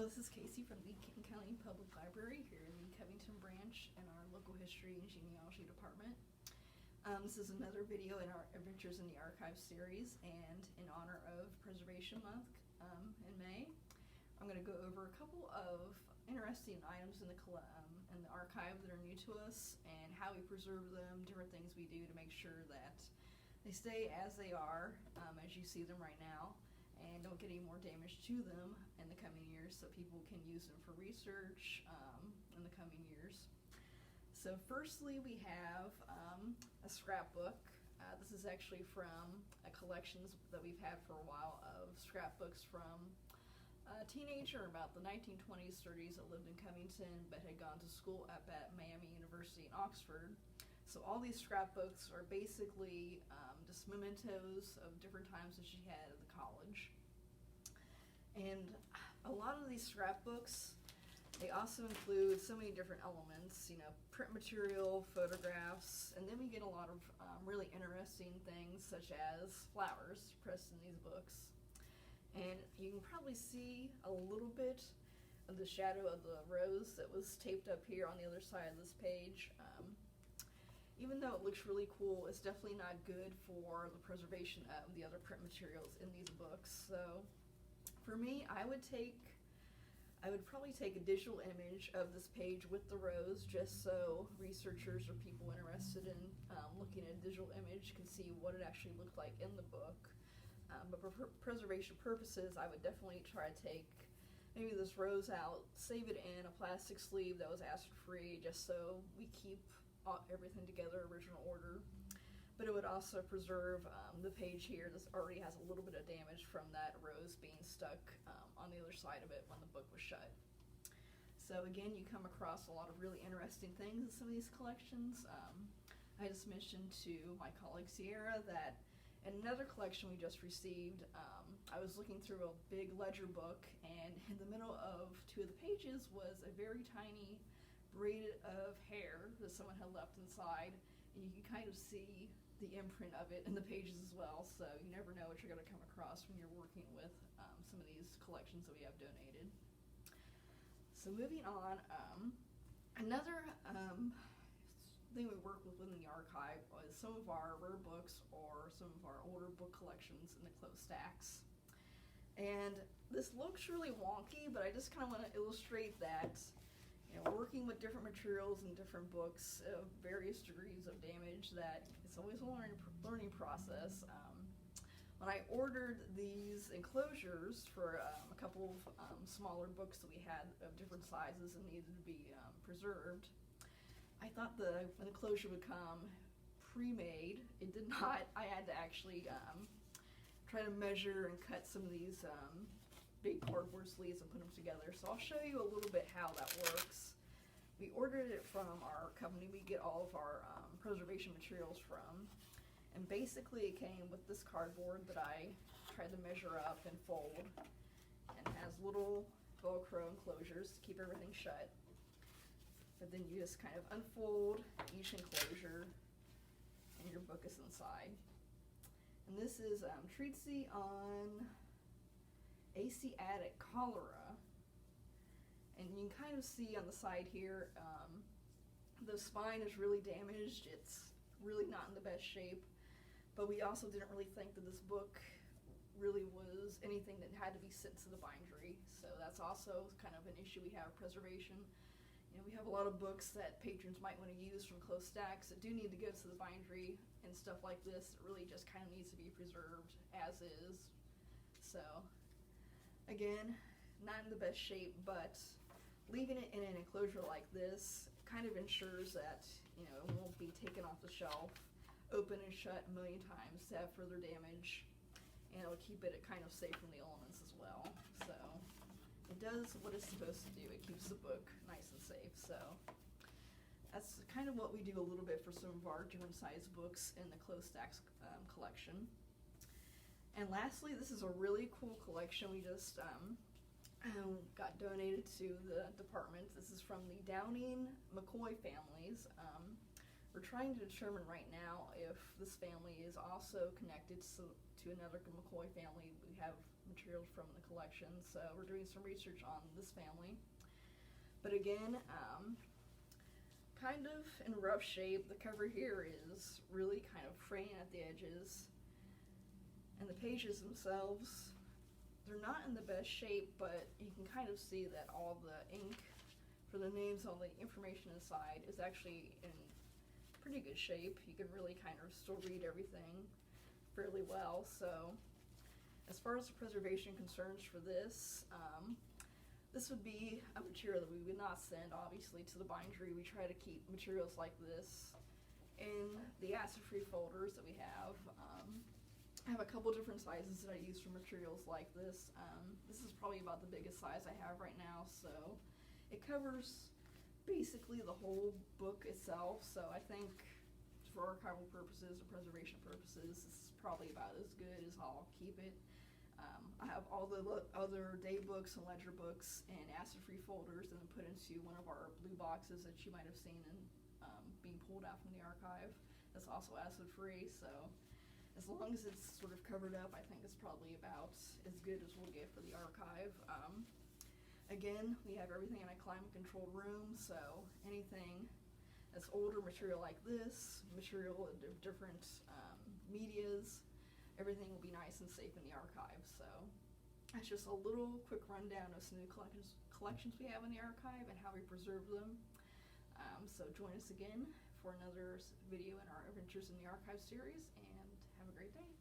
Hello, this is Casey from the Kenton County Public Library here in the Covington branch in our local history and genealogy department. This is another video in our Adventures in the Archive series, and in honor of Preservation Month in May, I'm going to go over a couple of interesting items in the archive that are new to us and how we preserve them, different things we do to make sure that they stay as they are, as you see them right now, and don't get any more damage to them in the coming years, so people can use them for research in the coming years. So firstly, we have a scrapbook. This is actually from a collection that we've had for a while of scrapbooks from a teenager about the 1920s, 30s that lived in Covington but had gone to school up at Miami University in Oxford. So all these scrapbooks are basically just mementos of different times that she had at the college. And a lot of these scrapbooks, they also include so many different elements, you know, print material, photographs, and then we get a lot of really interesting things such as flowers pressed in these books. And you can probably see a little bit of the shadow of the rose that was taped up here on the other side of this page. Even though it looks really cool, it's definitely not good for the preservation of the other print materials in these books. So for me, I would probably take a digital image of this page with the rose, just so researchers or people interested in looking at a digital image can see what it actually looked like in the book. But for preservation purposes, I would definitely try to take maybe this rose out, save it in a plastic sleeve that was acid-free, just so we keep everything together, original order. But it would also preserve the page here. This already has a little bit of damage from that rose being stuck on the other side of it when the book was shut. So again, you come across a lot of really interesting things in some of these collections. I just mentioned to my colleague Sierra that in another collection we just received, I was looking through a big ledger book, and in the middle of two of the pages was a very tiny braid of hair that someone had left inside, and you can kind of see the imprint of it in the pages as well, so you never know what you're going to come across when you're working with some of these collections that we have donated. So moving on, another thing we work with within the archive is some of our rare books or some of our older book collections in the closed stacks. And this looks really wonky, but I just kind of want to illustrate that, you know, working with different materials and different books of various degrees of damage, that it's always a learning process. When I ordered these enclosures for a couple of smaller books that we had of different sizes and needed to be preserved, I thought the enclosure would come pre-made. It did not. I had to actually try to measure and cut some of these big cardboard sleeves and put them together. So I'll show you a little bit how that works. We ordered it from our company we get all of our preservation materials from, and basically it came with this cardboard that I tried to measure up and fold, and has little Velcro enclosures to keep everything shut. But then you just kind of unfold each enclosure and your book is inside. And this is treatise on Asiatic cholera, and you can kind of see on the side here the spine is really damaged. It's really not in the best shape, but we also didn't really think that this book really was anything that had to be sent to the bindery, so that's also kind of an issue we have with preservation. You know, we have a lot of books that patrons might want to use from closed stacks that do need to go to the bindery, and stuff like this it really just kind of needs to be preserved as is. So again, not in the best shape, but leaving it in an enclosure like this kind of ensures that, you know, it won't be taken off the shelf, open and shut a million times to have further damage, and it'll keep it kind of safe from the elements as well. So it does what it's supposed to do. It keeps the book nice and safe. So that's kind of what we do a little bit for some of our different size books in the closed stacks collection. And lastly, this is a really cool collection we just got donated to the department. This is from the Downing McCoy families. We're trying to determine right now if this family is also connected to another McCoy family. We have materials from the collection. So we're doing some research on this family. But again, kind of in rough shape. The cover here is really kind of fraying at the edges. And the pages themselves, they're not in the best shape, but you can kind of see that all the ink for the names, all the information inside is actually in pretty good shape. You can really kind of still read everything fairly well. So as far as the preservation concerns for this, this would be a material that we would not send, obviously, to the bindery. We try to keep materials like this in the acid-free folders that we have. I have a couple different sizes that I use for materials like this. This is probably about the biggest size I have right now, so it covers basically the whole book itself. So I think for archival purposes or preservation purposes, this is probably about as good as I'll keep it. I have all the other day books and ledger books in acid-free folders and then put into one of our blue boxes that you might have seen in, being pulled out from the archive. That's also acid-free, so as long as it's sort of covered up, I think it's probably about as good as we'll get for the archive. Again, we have everything in a climate-controlled room, so anything that's older material like this, material of different medias, everything will be nice and safe in the archive. So that's just a little quick rundown of some new collections we have in the archive and how we preserve them. So join us again for another video in our Adventures in the Archive series, and have a great day.